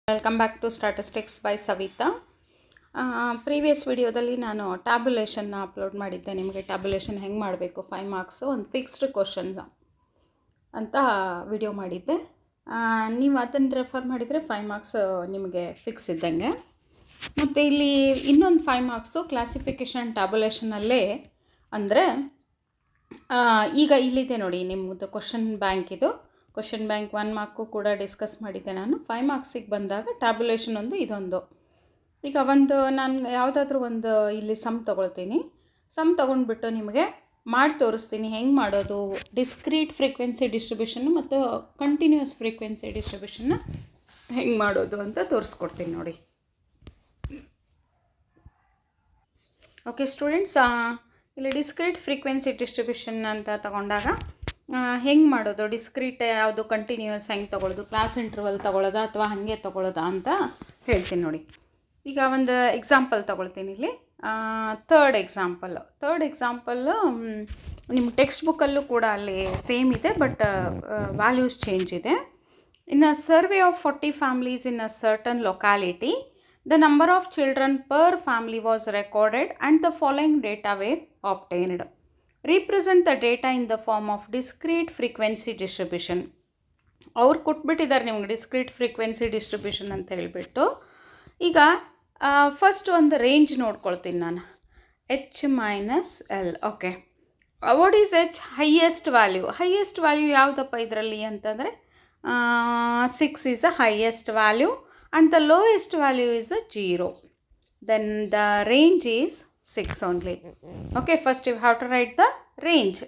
Welcome back to statistics by Savita. Previous ವಿಡಿಯೋದಲ್ಲಿ ನಾನು ಟ್ಯಾಬ್ಯುಲೇಷನ್ನ upload ಮಾಡಿದ್ದೆ. ನಿಮಗೆ ಟ್ಯಾಬ್ಯುಲೇಷನ್ ಹೆಂಗೆ ಮಾಡಬೇಕು 5 ಮಾರ್ಕ್ಸು ಒಂದು ಫಿಕ್ಸ್ಡ್ ಕ್ವಶನ್ ಅಂತ ವಿಡಿಯೋ ಮಾಡಿದ್ದೆ. ನೀವು ಅದನ್ನು ರೆಫರ್ ಮಾಡಿದರೆ 5 ಮಾರ್ಕ್ಸ್ ನಿಮಗೆ ಫಿಕ್ಸ್ ಇದ್ದಂಗೆ. ಮತ್ತು ಇಲ್ಲಿ ಇನ್ನೊಂದು 5 ಮಾರ್ಕ್ಸು ಕ್ಲಾಸಿಫಿಕೇಷನ್ ಟ್ಯಾಬ್ಯುಲೇಷನಲ್ಲೇ, ಅಂದರೆ ಈಗ ಇಲ್ಲಿದೆ ನೋಡಿ ನಿಮ್ಮದು ಕ್ವಶನ್ ಬ್ಯಾಂಕ್. ಇದು ಕ್ವಶನ್ ಬ್ಯಾಂಕ್ 1 ಮಾರ್ಕು ಕೂಡ ಡಿಸ್ಕಸ್ ಮಾಡಿದ್ದೆ ನಾನು. 5 ಮಾರ್ಕ್ಸಿಗೆ ಬಂದಾಗ ಟ್ಯಾಬ್ಯುಲೇಷನ್ ಒಂದು ಇದೊಂದು. ಈಗ ನಾನು ಯಾವುದಾದ್ರೂ ಒಂದು ಇಲ್ಲಿ ಸಮ್ ತೊಗೊಳ್ತೀನಿ. ಸಮ್ ತೊಗೊಂಡ್ಬಿಟ್ಟು ನಿಮಗೆ ಮಾಡಿ ತೋರಿಸ್ತೀನಿ ಹೆಂಗೆ ಮಾಡೋದು. ಡಿಸ್ಕ್ರೀಟ್ ಫ್ರೀಕ್ವೆನ್ಸಿ ಡಿಸ್ಟ್ರಿಬ್ಯೂಷನ್ನು ಮತ್ತು ಕಂಟಿನ್ಯೂಸ್ ಫ್ರೀಕ್ವೆನ್ಸಿ ಡಿಸ್ಟ್ರಿಬ್ಯೂಷನ್ನ ಹೆಂಗೆ ಮಾಡೋದು ಅಂತ ತೋರಿಸ್ಕೊಡ್ತೀನಿ ನೋಡಿ. ಓಕೆ ಸ್ಟೂಡೆಂಟ್ಸ್, ಇಲ್ಲಿ ಡಿಸ್ಕ್ರೀಟ್ ಫ್ರೀಕ್ವೆನ್ಸಿ ಡಿಸ್ಟ್ರಿಬ್ಯೂಷನ್ ಅಂತ ತಗೊಂಡಾಗ ಹೆಂಗೆ ಮಾಡೋದು, ಡಿಸ್ಕ್ರೀಟ್ ಯಾವುದು, ಕಂಟಿನ್ಯೂಸ್ ಹೆಂಗೆ ತೊಗೊಳ್ಳೋದು, ಕ್ಲಾಸ್ ಇಂಟರ್ವಲ್ ತೊಗೊಳ್ಳೋದಾ ಅಥವಾ ಹಾಗೆ ತೊಗೊಳ್ಳೋದಾ ಅಂತ ಹೇಳ್ತೀನಿ ನೋಡಿ. ಈಗ ಒಂದು ಎಕ್ಸಾಂಪಲ್ ತೊಗೊಳ್ತೀನಿ ಇಲ್ಲಿ. ಥರ್ಡ್ ಎಕ್ಸಾಂಪಲ್ಲು ನಿಮ್ಮ ಟೆಕ್ಸ್ಟ್ ಬುಕ್ಕಲ್ಲೂ ಕೂಡ ಅಲ್ಲಿ ಸೇಮ್ ಇದೆ, ಬಟ್ ವ್ಯಾಲ್ಯೂಸ್ ಚೇಂಜ್ ಇದೆ. In a survey of 40 families in a certain locality, the number of children per family was recorded and the following data were obtained. Represent the data in the form of discrete frequency distribution. ಅವ್ರು ಕೊಟ್ಬಿಟ್ಟಿದ್ದಾರೆ ನಿಮ್ಗೆ discrete frequency distribution ಅಂತ ಹೇಳಿಬಿಟ್ಟು. ಈಗ first ಒಂದು range ನೋಡ್ಕೊಳ್ತೀನಿ ನಾನು, H-L. Okay, what is H? Highest value ಯಾವುದಪ್ಪ ಇದರಲ್ಲಿ ಅಂತಂದರೆ 6 is a highest value and the lowest value is a 0. Then the range is 6 only. Okay, first you have to write the range.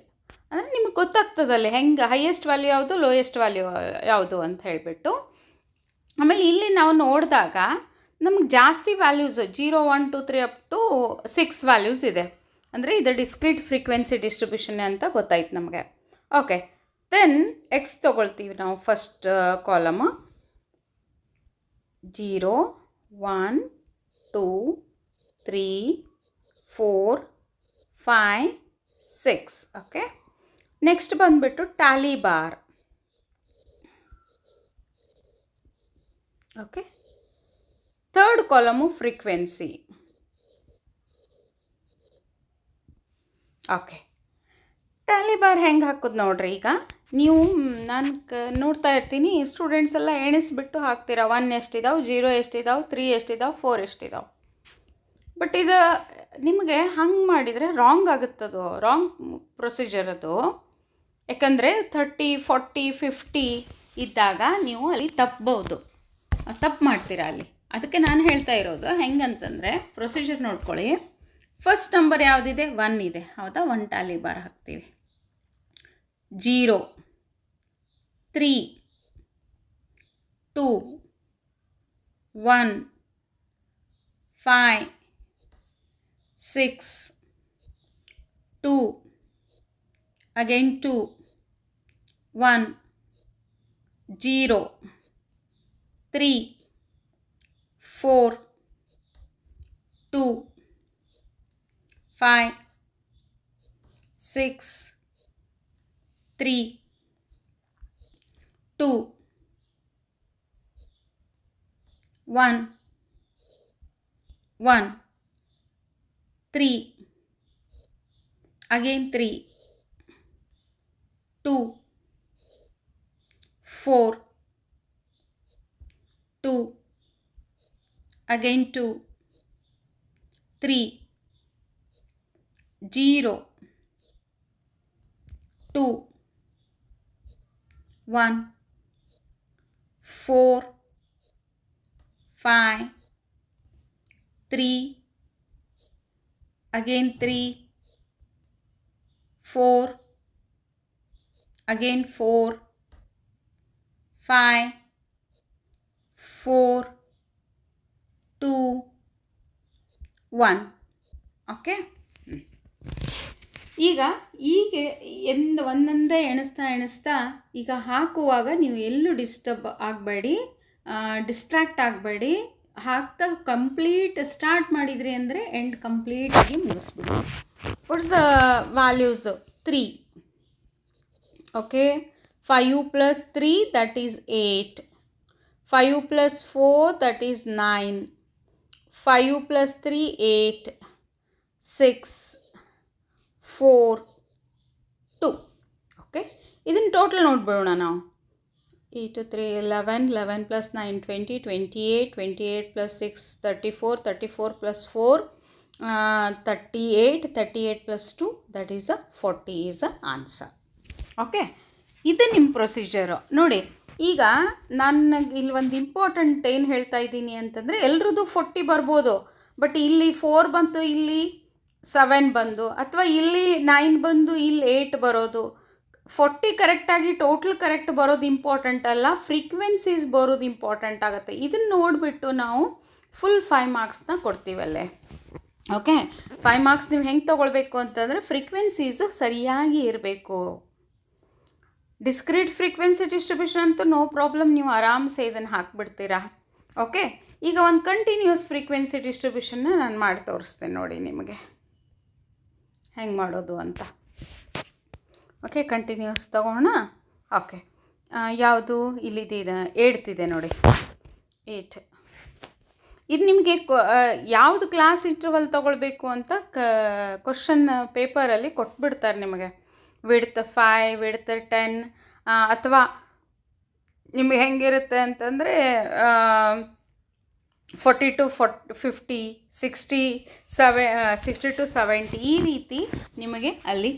ಅಂದರೆ ನಿಮಗೆ ಗೊತ್ತಾಗ್ತದಲ್ಲಿ ಹೆಂಗೆ highest value ಯಾವುದು, lowest value ಯಾವುದು ಅಂತ ಹೇಳಿಬಿಟ್ಟು. ಆಮೇಲೆ ಇಲ್ಲಿ ನಾವು ನೋಡಿದಾಗ ನಮ್ಗೆ ಜಾಸ್ತಿ ವ್ಯಾಲ್ಯೂಸ್ 0, 1, 2, 3 ಅಪ್ ಟು 6 ವ್ಯಾಲ್ಯೂಸ್ ಇದೆ. ಅಂದರೆ ಇದು ಡಿಸ್ಕ್ರೀಟ್ ಫ್ರೀಕ್ವೆನ್ಸಿ ಡಿಸ್ಟ್ರಿಬ್ಯೂಷನ್ ಅಂತ ಗೊತ್ತಾಯ್ತು ನಮಗೆ. ಓಕೆ, ದೆನ್ ಎಕ್ಸ್ ತೊಗೊಳ್ತೀವಿ ನಾವು ಫಸ್ಟ್ ಕಾಲಮು. 0, 1, 2, 3, 4, 5, 6. ಓಕೆ, ನೆಕ್ಸ್ಟ್ ಬಂದುಬಿಟ್ಟು Tally bar. Okay, third column frequency. Okay, Tally bar ಹೆಂಗೆ ಹಾಕೋದು ನೋಡ್ರಿ. ಈಗ ನೀವು ನಾನು ನೋಡ್ತಾ ಇರ್ತೀನಿ ಸ್ಟೂಡೆಂಟ್ಸ್ ಎಲ್ಲ ಎಣಿಸ್ಬಿಟ್ಟು ಹಾಕ್ತೀರಾ. 1 ಎಷ್ಟಿದಾವೆ, 0 ಎಷ್ಟಿದಾವೆ, 3 ಎಷ್ಟಿದಾವೆ, 4 ಎಷ್ಟಿದಾವೆ. ಬಟ್ ಇದು ನಿಮಗೆ ಹಂಗೆ ಮಾಡಿದರೆ ರಾಂಗ್ ಆಗುತ್ತದು, ರಾಂಗ್ ಪ್ರೊಸೀಜರ್ ಅದು. ಯಾಕಂದರೆ 30, 40, 50 ಇದ್ದಾಗ ನೀವು ಅಲ್ಲಿ ತಪ್ಪು ಮಾಡ್ತೀರಾ ಅಲ್ಲಿ. ಅದಕ್ಕೆ ನಾನು ಹೇಳ್ತಾ ಇರೋದು ಹೆಂಗಂತಂದರೆ ಪ್ರೊಸೀಜರ್ ನೋಡ್ಕೊಳ್ಳಿ. ಫಸ್ಟ್ ನಂಬರ್ ಯಾವುದಿದೆ, 1 ಇದೆ, ಹೌದಾ? 1 ಟ್ಯಾಲಿ ಬಾರ್ ಹಾಕ್ತೀವಿ. 0, 3, 2, 1, 5, 6, 2, again 2, 1, 0, 3, 4, 2, 5, 6, 3, 2, 1, 1, 3, again 3, 2, 4, 2, again 2, 3, 0, 2, 1, 4, 5, 3, again 3, 4, again 4, 5, 4, 2, 1. Okay, ಈಗ ಒಂದೊಂದೇ ಎಣಿಸ್ತಾ ಈಗ ಹಾಕುವಾಗ ನೀವು ಎಲ್ಲೂ ಡಿಸ್ಟ್ರಾಕ್ಟ್ ಆಗಬೇಡಿ. ಹಾಕ್ತಾ ಕಂಪ್ಲೀಟ್ ಸ್ಟಾರ್ಟ್ ಮಾಡಿದ್ರಿ ಅಂದರೆ ಎಂಡ್ ಕಂಪ್ಲೀಟಾಗಿ ಮುಗಿಸ್ಬಿಡಿ. What's the values? 3. Okay, 5 plus 3, that is 8. 5 plus 4, that is 9. 5 plus 3, 8. 6, 4, 2. Okay, ಇದನ್ನು ಟೋಟಲ್ ನೋಡ್ಬಿಡೋಣ ನಾವು. 8, 3, 11, 11 plus 9, 20, 28, 28 plus 6, 34, 34 plus 4, 38, 38 plus 2, that is a 40 is a answer. Okay, ಇದು ನಿಮ್ಮ ಪ್ರೊಸೀಜರು ನೋಡಿ. ಈಗ ನನಗೆ ಇಲ್ಲಿ ಒಂದು ಇಂಪಾರ್ಟೆಂಟ್ ಏನು ಹೇಳ್ತಾ ಇದ್ದೀನಿ ಅಂತಂದರೆ, ಎಲ್ರದ್ದು 40 ಬರ್ಬೋದು, ಬಟ್ ಇಲ್ಲಿ 4 ಬಂತು, ಇಲ್ಲಿ 7 ಬಂದು, ಅಥವಾ ಇಲ್ಲಿ 9 ಬಂದು ಇಲ್ಲಿ 8 ಬರೋದು. 40 ಕರೆಕ್ಟಾಗಿ ಟೋಟಲ್ ಕರೆಕ್ಟ್ ಬರೋದು ಇಂಪಾರ್ಟೆಂಟ್ ಅಲ್ಲ, ಫ್ರೀಕ್ವೆನ್ಸೀಸ್ ಬರೋದು ಇಂಪಾರ್ಟೆಂಟ್ ಆಗುತ್ತೆ. ಇದನ್ನು ನೋಡಿಬಿಟ್ಟು ನಾವು ಫುಲ್ 5 ಮಾರ್ಕ್ಸ್ನ ಕೊಡ್ತೀವಲ್ಲೇ. ಓಕೆ, 5 ಮಾರ್ಕ್ಸ್ ನೀವು ಹೆಂಗೆ ತೊಗೊಳ್ಬೇಕು ಅಂತಂದರೆ, ಫ್ರೀಕ್ವೆನ್ಸೀಸು ಸರಿಯಾಗಿ ಇರಬೇಕು. ಡಿಸ್ಕ್ರೀಟ್ ಫ್ರೀಕ್ವೆನ್ಸಿ ಡಿಸ್ಟ್ರಿಬ್ಯೂಷನ್ ಅಂತೂ ನೋ ಪ್ರಾಬ್ಲಮ್, ನೀವು ಆರಾಮ್ಸೆ ಇದನ್ನು ಹಾಕ್ಬಿಡ್ತೀರಾ. ಓಕೆ, ಈಗ ಒಂದು ಕಂಟಿನ್ಯೂಸ್ ಫ್ರೀಕ್ವೆನ್ಸಿ ಡಿಸ್ಟ್ರಿಬ್ಯೂಷನ್ನ ನಾನು ಮಾಡಿ ತೋರಿಸ್ತೇನೆ ನೋಡಿ ನಿಮಗೆ ಹೆಂಗೆ ಮಾಡೋದು ಅಂತ. ಓಕೆ, ಕಂಟಿನ್ಯೂಸ್ ತಗೋಣ. ಓಕೆ, ಯಾವುದು ಇಲ್ಲಿದೆ, 8 ಇದೆ ನೋಡಿ, 8. ಇದು ನಿಮಗೆ ಯಾವುದು ಕ್ಲಾಸ್ ಇಂಟರ್ವಲ್ ತೊಗೊಳ್ಬೇಕು ಅಂತ ಕ್ವಶನ್ ಪೇಪರಲ್ಲಿ ಕೊಟ್ಬಿಡ್ತಾರೆ ನಿಮಗೆ. ವಿಡ್ತ್ 5, ವಿಡ್ತ್ 10, ಅಥವಾ ನಿಮಗೆ ಹೆಂಗಿರುತ್ತೆ ಅಂತಂದರೆ 40 to 50, 60 to 70 ಈ ರೀತಿ ನಿಮಗೆ ಅಲ್ಲಿ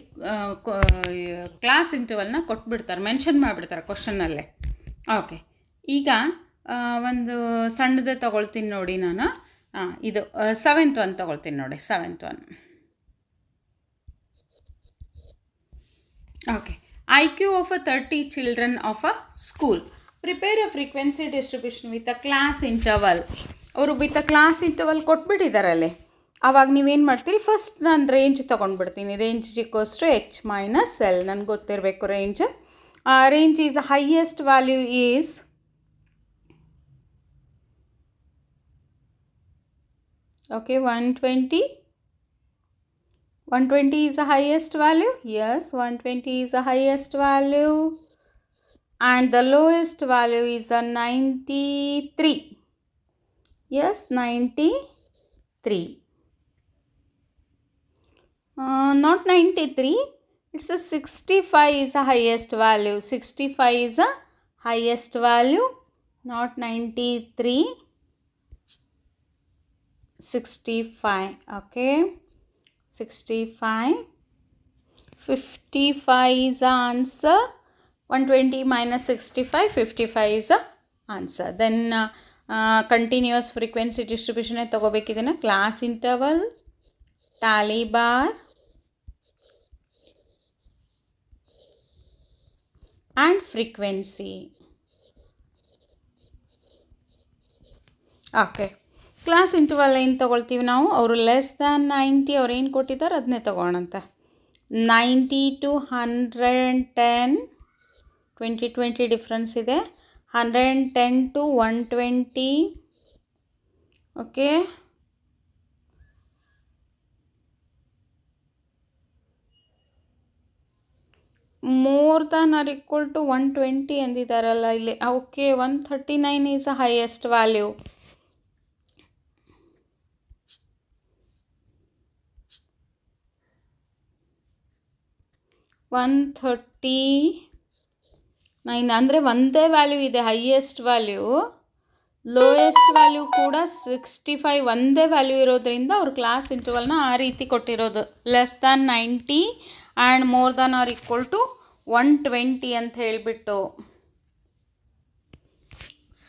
ಕ್ಲಾಸ್ ಇಂಟರ್ವಲ್ನ ಕೊಟ್ಬಿಡ್ತಾರೆ, ಮೆನ್ಷನ್ ಮಾಡಿಬಿಡ್ತಾರೆ ಕ್ವಶನ್ನಲ್ಲೇ. ಓಕೆ, ಈಗ ಒಂದು ಸಣ್ಣದೇ ತೊಗೊಳ್ತೀನಿ ನೋಡಿ ನಾನು. ಇದು 7th one ತೊಗೊಳ್ತೀನಿ ನೋಡಿ, 7th one. Okay, IQ of a 30 children of a school. Prepare a frequency distribution with a class interval. ಅವರು ವಿತ್ ಅ ಕ್ಲಾಸ್ ಇಂಟರ್ವಲ್ ಕೊಟ್ಬಿಟ್ಟಿದ್ದಾರಲ್ಲಿ. ಆವಾಗ ನೀವೇನು ಮಾಡ್ತೀರಿ, ಫಸ್ಟ್ ನಾನು ರೇಂಜ್ ತೊಗೊಂಡ್ಬಿಡ್ತೀನಿ. ರೇಂಜ್ H minus L, ನನಗೆ ಗೊತ್ತಿರಬೇಕು range. Range is highest value is okay 120. 120 is the highest value. Yes, 120 is the highest value. And the lowest value is a 93. Yes, 93. Not 93. It's a 65 is the highest value. 65 is the highest value. Not 93. 65. Okay. 65. 55 is the answer. 120 minus 65, 55 is the answer. Then continuous frequency distribution ತಗೋಬೇಕಿದೆನಾ, class interval, tally bar and frequency. Okay, class interval ಏನು ತೊಗೊಳ್ತೀವಿ ನಾವು, ಅವರು less than 90 ಅವ್ರು ಏನು ಕೊಟ್ಟಿದ್ದಾರೆ ಅದನ್ನೇ ತೊಗೊಳಂತ. 90 to 110, 20 difference ಇದೆ. 110 to 120. Okay, more than or equal to 120 ಎಂದಿದ್ದಾರಲ್ಲ ಇಲ್ಲಿ. Okay, 139 is a highest value. $139 ಅಂದರೆ ಒಂದೇ ವ್ಯಾಲ್ಯೂ ಇದೆ, ಹೈಯೆಸ್ಟ್ ವ್ಯಾಲ್ಯೂ. ಲೋಯೆಸ್ಟ್ ವ್ಯಾಲ್ಯೂ ಕೂಡ 65 ಒಂದೇ ವ್ಯಾಲ್ಯೂ ಇರೋದ್ರಿಂದ ಅವ್ರ ಕ್ಲಾಸ್ ಇಂಟರ್ವಲ್ನ ಆ ರೀತಿ ಕೊಟ್ಟಿರೋದು. Less than 90 and more than or equal to 120 ಅಂತ ಹೇಳಿಬಿಟ್ಟು.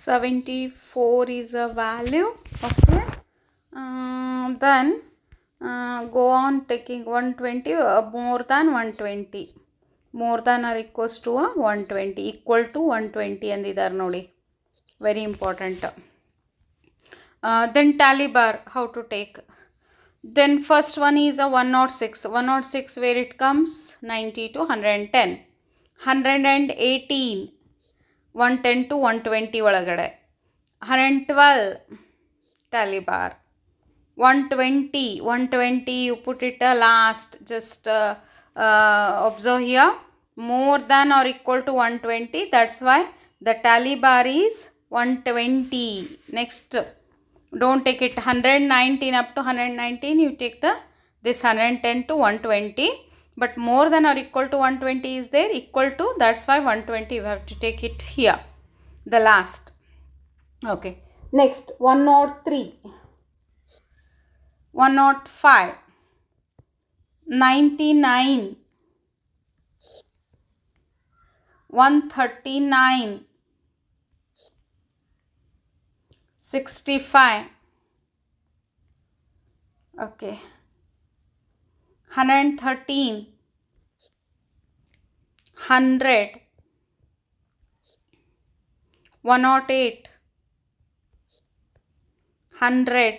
74 is a value. Okay, then go on taking 120 more than 120, more than or equals to 120, equal to 120 ಅಂದಿದ್ದಾರೆ ನೋಡಿ, very important. then tally bar, how to take. Then first one is a 106. 106 where it comes, 90 to 110, 118, 110 to 120 ಒಳಗಡೆ. 112 tally bar. 120 you put it last, just observe here, more than or equal to 120, that's why the tally bar is 120. Next, don't take it 119 up to 119. You take this 110 to 120. But more than or equal to 120 is there, equal to, that's why 120 you have to take it here, the last. Okay. Next, 103, 105, 99, 139, 65. Okay. 113, 100, 108, 100,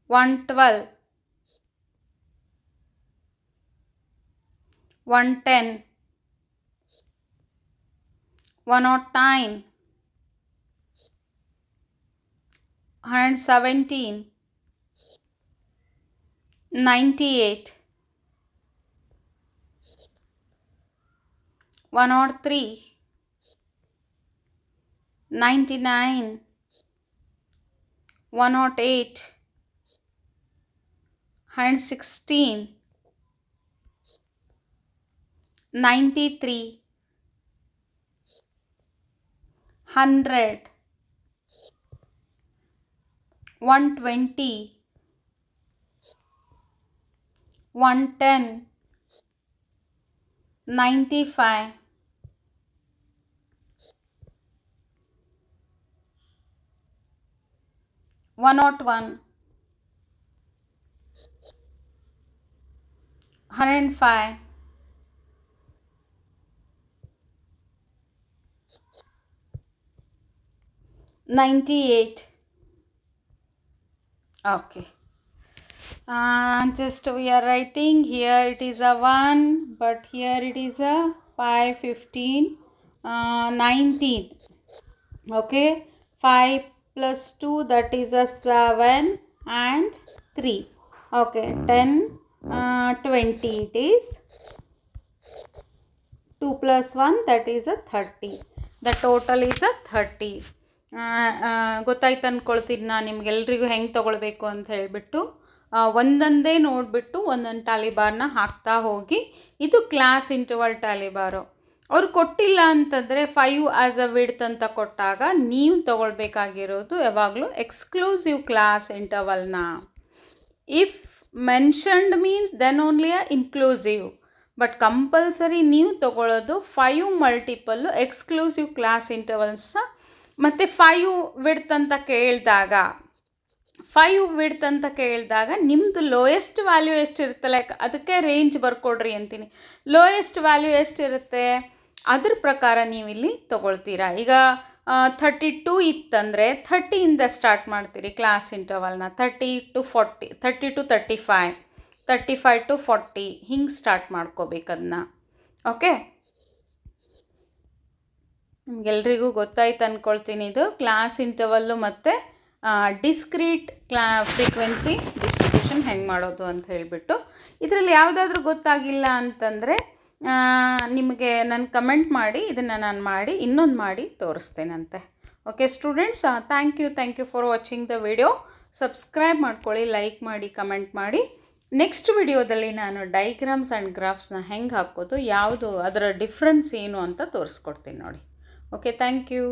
112, 110, 109, 117, 98, 103, 99, 108, 116, 93, 100, 120, 110, 95, 101, 105, 98. Okay. Just we are writing here, it is a 1, but here it is a 5, 15, 19. Okay. 5 plus 2, that is a 7 and 3. Okay. 10, 20 it is. 2 plus 1, that is a 30. The total is a 30. ಗೊತ್ತಾಯ್ತು ಅಂದ್ಕೊಳ್ತೀನಿ ನಾನು ನಿಮ್ಗೆಲ್ರಿಗೂ ಹೆಂಗೆ ತೊಗೊಳ್ಬೇಕು ಅಂತ ಹೇಳಿಬಿಟ್ಟು. ಒಂದೊಂದೇ ನೋಡಿಬಿಟ್ಟು ಒಂದೊಂದು ಟ್ಯಾಲಿಬಾರ್ನ ಹಾಕ್ತಾ ಹೋಗಿ. ಇದು ಕ್ಲಾಸ್ ಇಂಟರ್ವಲ್ ಟ್ಯಾಲಿಬಾರು. ಅವ್ರು ಕೊಟ್ಟಿಲ್ಲ ಅಂತಂದರೆ 5 ಆ್ಯಸ್ ಅ ವಿಡ್ತ್ ಅಂತ ಕೊಟ್ಟಾಗ ನೀವು ತೊಗೊಳ್ಬೇಕಾಗಿರೋದು ಯಾವಾಗಲೂ ಎಕ್ಸ್ಕ್ಲೂಸಿವ್ ಕ್ಲಾಸ್ ಇಂಟರ್ವಲ್ನ. If mentioned means then only a inclusive. But compulsory ನೀವು ತೊಗೊಳ್ಳೋದು 5 ಮಲ್ಟಿಪಲ್ಲು ಎಕ್ಸ್ಕ್ಲೂಸಿವ್ ಕ್ಲಾಸ್ ಇಂಟರ್ವಲ್ಸ್ನ. ಮತ್ತು 5 ವಿಡ್ತ್ ಅಂತ ಕೇಳಿದಾಗ ನಿಮ್ಮದು ಲೋಯೆಸ್ಟ್ ವ್ಯಾಲ್ಯೂ ಎಷ್ಟಿರುತ್ತೆ, ಲೈಕ್ ಅದಕ್ಕೆ ರೇಂಜ್ ಬರ್ಕೊಡ್ರಿ ಅಂತೀನಿ. ಲೋಯೆಸ್ಟ್ ವ್ಯಾಲ್ಯೂ ಎಷ್ಟಿರುತ್ತೆ ಅದ್ರ ಪ್ರಕಾರ ನೀವು ಇಲ್ಲಿ ತೊಗೊಳ್ತೀರಾ. ಈಗ 32 ಇತ್ತಂದರೆ 30ಇಂದ ಸ್ಟಾರ್ಟ್ ಮಾಡ್ತೀರಿ ಕ್ಲಾಸ್ ಇಂಟರ್ವಲ್ನ. 30 to 40, 30 to 35, 35 to 40 ಹಿಂಗೆ ಸ್ಟಾರ್ಟ್ ಮಾಡ್ಕೋಬೇಕು ಅದನ್ನ. ಓಕೆ, ನಿಮ್ಗೆಲ್ರಿಗೂ ಗೊತ್ತಾಯ್ತು ಅಂದ್ಕೊಳ್ತೀನಿ ಇದು ಕ್ಲಾಸ್ ಇಂಟರ್ವಲ್ಲು ಮತ್ತು ಡಿಸ್ಕ್ರೀಟ್ ಫ್ರೀಕ್ವೆನ್ಸಿ ಡಿಸ್ಟ್ರಿಬ್ಯೂಷನ್ ಹೆಂಗೆ ಮಾಡೋದು ಅಂತ ಹೇಳಿಬಿಟ್ಟು. ಇದರಲ್ಲಿ ಯಾವುದಾದ್ರೂ ಗೊತ್ತಾಗಿಲ್ಲ ಅಂತಂದರೆ ನಿಮಗೆ ನಾನು ಕಮೆಂಟ್ ಮಾಡಿ, ಇದನ್ನು ನಾನು ಮಾಡಿ ಇನ್ನೊಂದು ಮಾಡಿ ತೋರಿಸ್ತೇನಂತೆ. Okay students, thank you for watching the video. Subscribe ಮಾಡ್ಕೊಳ್ಳಿ, ಲೈಕ್ ಮಾಡಿ, ಕಮೆಂಟ್ ಮಾಡಿ. ನೆಕ್ಸ್ಟ್ ವಿಡಿಯೋದಲ್ಲಿ ನಾನು ಡೈಗ್ರಾಮ್ಸ್ ಆ್ಯಂಡ್ ಗ್ರಾಫ್ಸ್ನ ಹೆಂಗೆ ಹಾಕೋದು, ಯಾವುದು ಅದರ ಡಿಫ್ರೆನ್ಸ್ ಏನು ಅಂತ ತೋರಿಸ್ಕೊಡ್ತೀನಿ ನೋಡಿ. Okay, thank you.